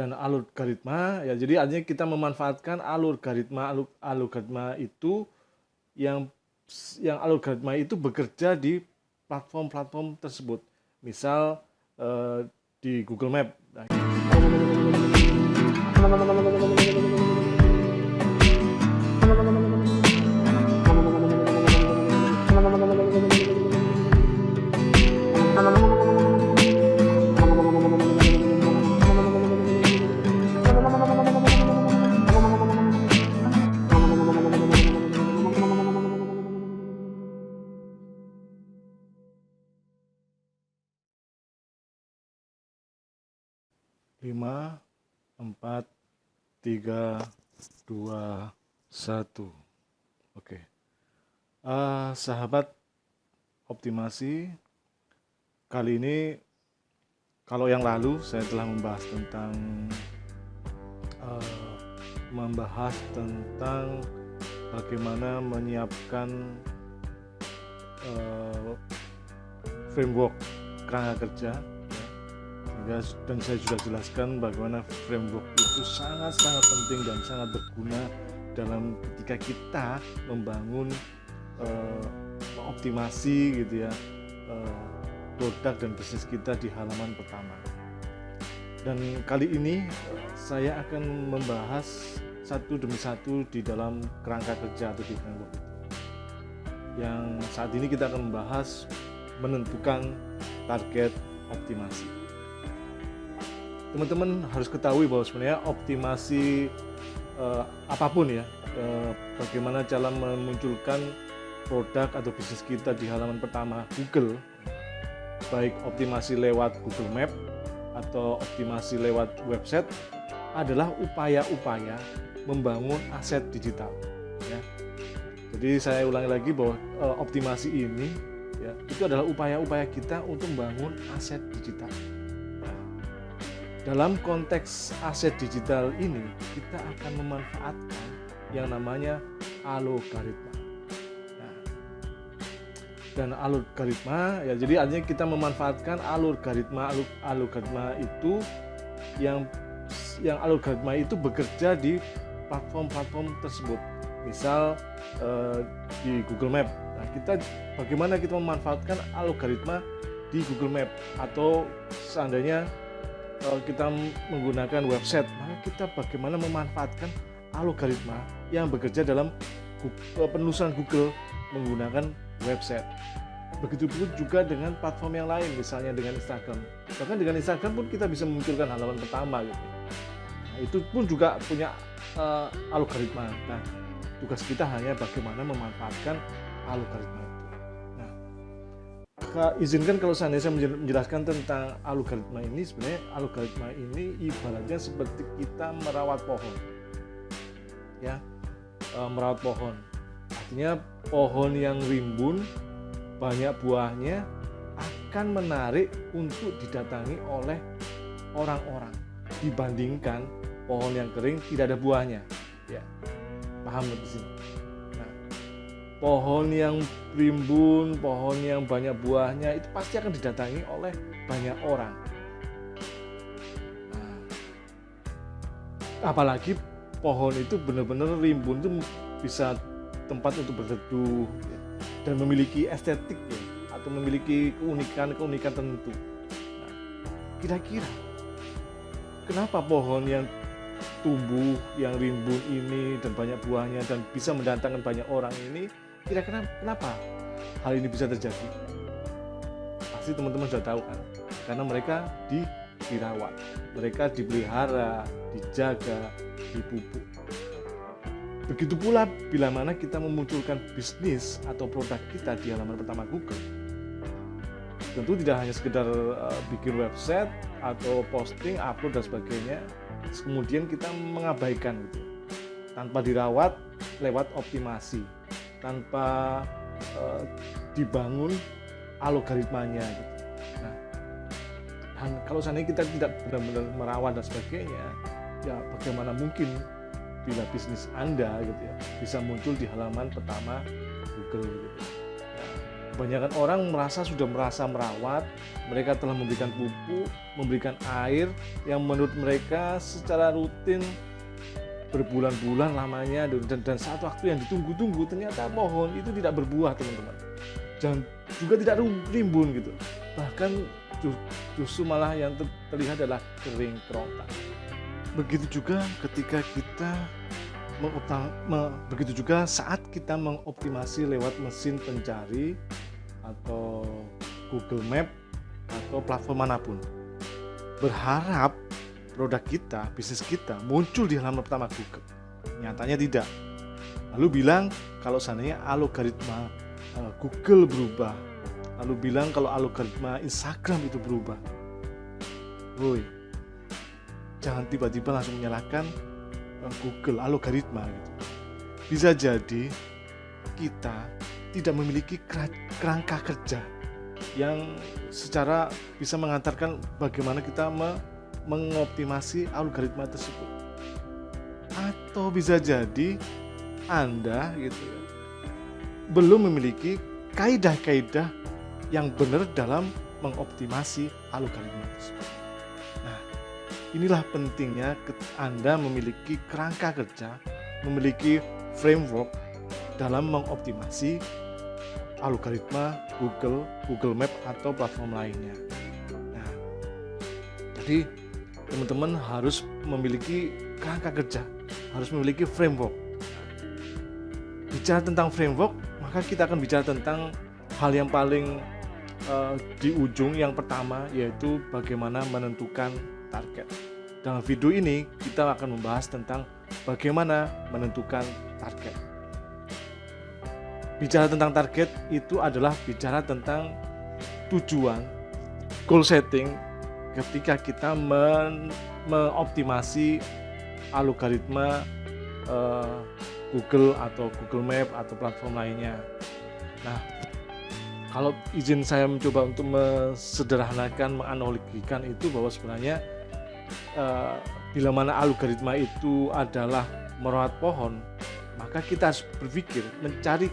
dan algoritma ya, jadi artinya kita memanfaatkan algoritma itu yang algoritma itu bekerja di platform-platform tersebut. Misal di Google Map. Lima, 4, 3, 2, 1. Oke. Sahabat optimasi, kali ini kalau yang lalu saya telah membahas tentang bagaimana menyiapkan framework kerangka kerja. Dan saya sudah jelaskan bagaimana framework itu sangat-sangat penting dan sangat berguna dalam ketika kita membangun optimasi gitu ya, produk dan bisnis kita di halaman pertama. Dan kali ini saya akan membahas satu demi satu di dalam kerangka kerja atau di framework itu. Yang saat ini kita akan membahas menentukan target optimasi. Teman-teman harus ketahui bahwa sebenarnya optimasi apapun ya, bagaimana cara memunculkan produk atau bisnis kita di halaman pertama Google, baik optimasi lewat Google Map atau optimasi lewat website, adalah upaya-upaya membangun aset digital. Ya. Jadi saya ulangi lagi bahwa optimasi ini ya, itu adalah upaya-upaya kita untuk membangun aset digital. Dalam konteks aset digital ini, kita akan memanfaatkan yang namanya algoritma. Nah, dan algoritma ya, jadi artinya kita memanfaatkan algoritma itu yang algoritma itu bekerja di platform-platform tersebut. Misal di Google Map. Nah, bagaimana kita memanfaatkan algoritma di Google Map, atau seandainya kita menggunakan website, maka kita bagaimana memanfaatkan algoritma yang bekerja dalam penelusuran Google menggunakan website. Begitu pun juga dengan platform yang lain, misalnya dengan Instagram. Bahkan dengan Instagram pun kita bisa memunculkan halaman pertama gitu. Nah, itu pun juga punya algoritma. Nah, tugas kita hanya bagaimana memanfaatkan algoritma itu. Nah, izinkan kalau saya menjelaskan tentang algoritma ini. Sebenarnya algoritma ini ibaratnya seperti kita merawat pohon. Ya, merawat pohon. Artinya pohon yang rimbun, banyak buahnya akan menarik untuk didatangi oleh orang-orang dibandingkan pohon yang kering tidak ada buahnya. Ya, paham di sini. Nah, pohon yang rimbun, pohon yang banyak buahnya itu pasti akan didatangi oleh banyak orang. Nah, apalagi pohon itu benar-benar rimbun, itu bisa tempat untuk berteduh ya, dan memiliki estetik ya, atau memiliki keunikan tertentu. Nah, kira-kira kenapa pohon yang tumbuh yang rimbun ini dan banyak buahnya dan bisa mendatangkan banyak orang ini, kira-kira kenapa hal ini bisa terjadi? Pasti teman-teman sudah tahu kan, karena mereka dirawat, mereka dipelihara, dijaga, dipupuk. Begitu pula bila mana kita memunculkan bisnis atau produk kita di halaman pertama Google. Tentu tidak hanya sekedar bikin website atau posting, upload dan sebagainya, kemudian kita mengabaikan gitu, tanpa dirawat lewat optimasi, tanpa dibangun algoritmanya gitu. Nah, dan kalau seandainya kita tidak benar-benar merawat dan sebagainya, ya bagaimana mungkin bila bisnis Anda gitu ya bisa muncul di halaman pertama Google gitu. Nah, kebanyakan orang sudah merasa merawat, mereka telah memberikan pupuk, memberikan air yang menurut mereka secara rutin berbulan-bulan lamanya, dan saat waktu yang ditunggu-tunggu ternyata pohon itu tidak berbuah, teman-teman, dan juga tidak rimbun gitu, bahkan justru malah yang terlihat adalah kering kerontang. Begitu juga ketika kita begitu juga saat kita mengoptimasi lewat mesin pencari atau Google Map atau platform manapun, berharap produk kita, bisnis kita muncul di halaman pertama Google. Nyatanya tidak. Lalu bilang kalau seandainya algoritma Google berubah, lalu bilang kalau algoritma Instagram itu berubah. Woi, jangan tiba-tiba langsung menyalahkan Google algoritma gitu. Bisa jadi kita tidak memiliki kerangka kerja yang secara bisa mengantarkan bagaimana kita mengoptimasi algoritma tersebut. Atau bisa jadi Anda gitu ya, belum memiliki kaidah-kaidah yang benar dalam mengoptimasi algoritma tersebut. Nah, inilah pentingnya Anda memiliki kerangka kerja, memiliki framework dalam mengoptimasi algoritma Google Map atau platform lainnya. Nah, jadi teman-teman harus memiliki kerangka kerja, harus memiliki framework. Bicara tentang framework, maka kita akan bicara tentang hal yang paling di ujung yang pertama, yaitu bagaimana menentukan target. Dalam video ini kita akan membahas tentang bagaimana menentukan target. Bicara tentang target itu adalah bicara tentang tujuan, goal setting ketika kita mengoptimasi algoritma Google atau Google Map atau platform lainnya. Nah, kalau izin saya mencoba untuk mesederhanakan, menganalogikan itu bahwa sebenarnya bila mana algoritma itu adalah merawat pohon, maka kita harus berpikir mencari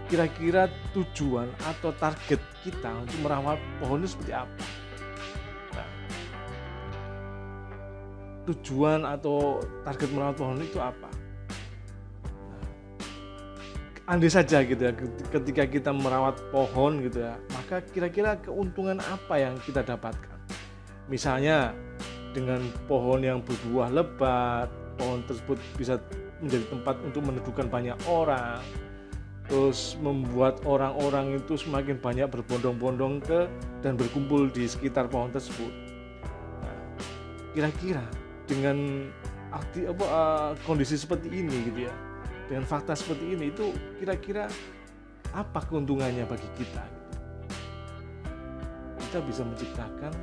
kira-kira tujuan atau target kita untuk merawat pohon itu seperti apa. Nah, tujuan atau target merawat pohon itu apa? Nah, andai saja gitu ya, ketika kita merawat pohon gitu ya, maka kira-kira keuntungan apa yang kita dapatkan? Misalnya dengan pohon yang berbuah lebat, pohon tersebut bisa menjadi tempat untuk meneduhkan banyak orang, terus membuat orang-orang itu semakin banyak berbondong-bondong dan berkumpul di sekitar pohon tersebut. Nah, kira-kira dengan kondisi seperti ini gitu ya, dengan fakta seperti ini, itu kira-kira apa keuntungannya bagi kita gitu. Kita bisa menciptakan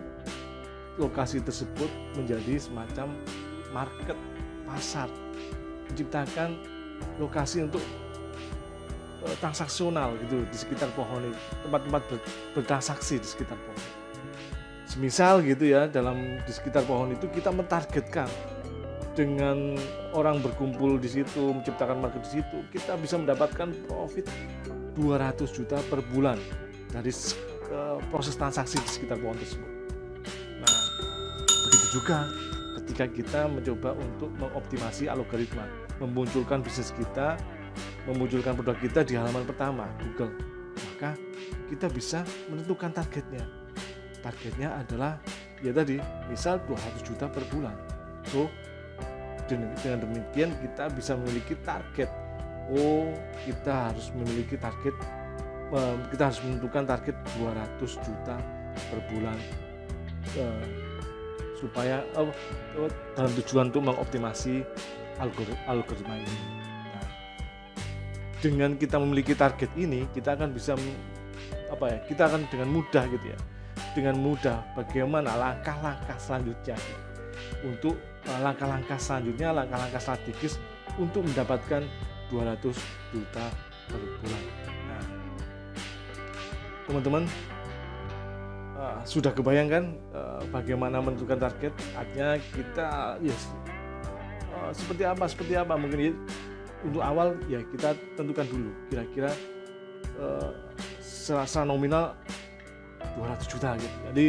lokasi tersebut menjadi semacam market, pasar, menciptakan lokasi untuk transaksional gitu di sekitar pohon itu, tempat-tempat bertransaksi di sekitar pohon. Semisal gitu ya, di sekitar pohon itu kita mentargetkan dengan orang berkumpul di situ, menciptakan market di situ, kita bisa mendapatkan profit 200 juta per bulan dari proses transaksi di sekitar pohon tersebut. Nah, begitu juga ketika kita mencoba untuk mengoptimasi algoritma, memunculkan bisnis kita, memunculkan produk kita di halaman pertama Google, maka kita bisa menentukan targetnya. Targetnya adalah ya tadi, misal 200 juta per bulan. So, dengan demikian kita bisa memiliki target. Kita harus memiliki target, kita harus menentukan target 200 juta per bulan supaya dalam tujuan untuk mengoptimasi algoritma ini. Nah, dengan kita memiliki target ini, kita akan bisa kita akan dengan mudah gitu ya, dengan mudah bagaimana langkah-langkah selanjutnya untuk langkah-langkah strategis untuk mendapatkan 200 juta per bulan. Nah, teman-teman, sudah kebayangkan bagaimana menentukan target? Artinya kita seperti apa mungkin ya, untuk awal ya kita tentukan dulu kira-kira secara nominal 200 juta gitu. Jadi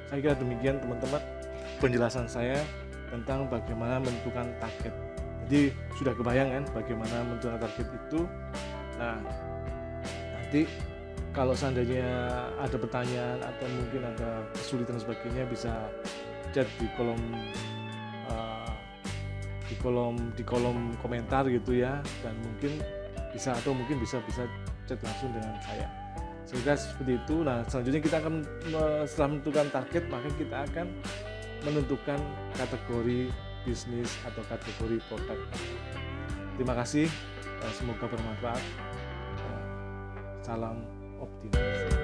saya kira demikian teman-teman penjelasan saya tentang bagaimana menentukan target. Jadi sudah kebayang kan bagaimana menentukan target itu. Nah, nanti kalau seandainya ada pertanyaan atau mungkin ada kesulitan sebagainya, bisa chat di kolom komentar gitu ya, dan mungkin bisa chat langsung dengan saya. Sehingga seperti itu. Nah, selanjutnya kita akan setelah menentukan target, maka kita akan menentukan kategori bisnis atau kategori produk. Terima kasih, semoga bermanfaat. Salam optimis.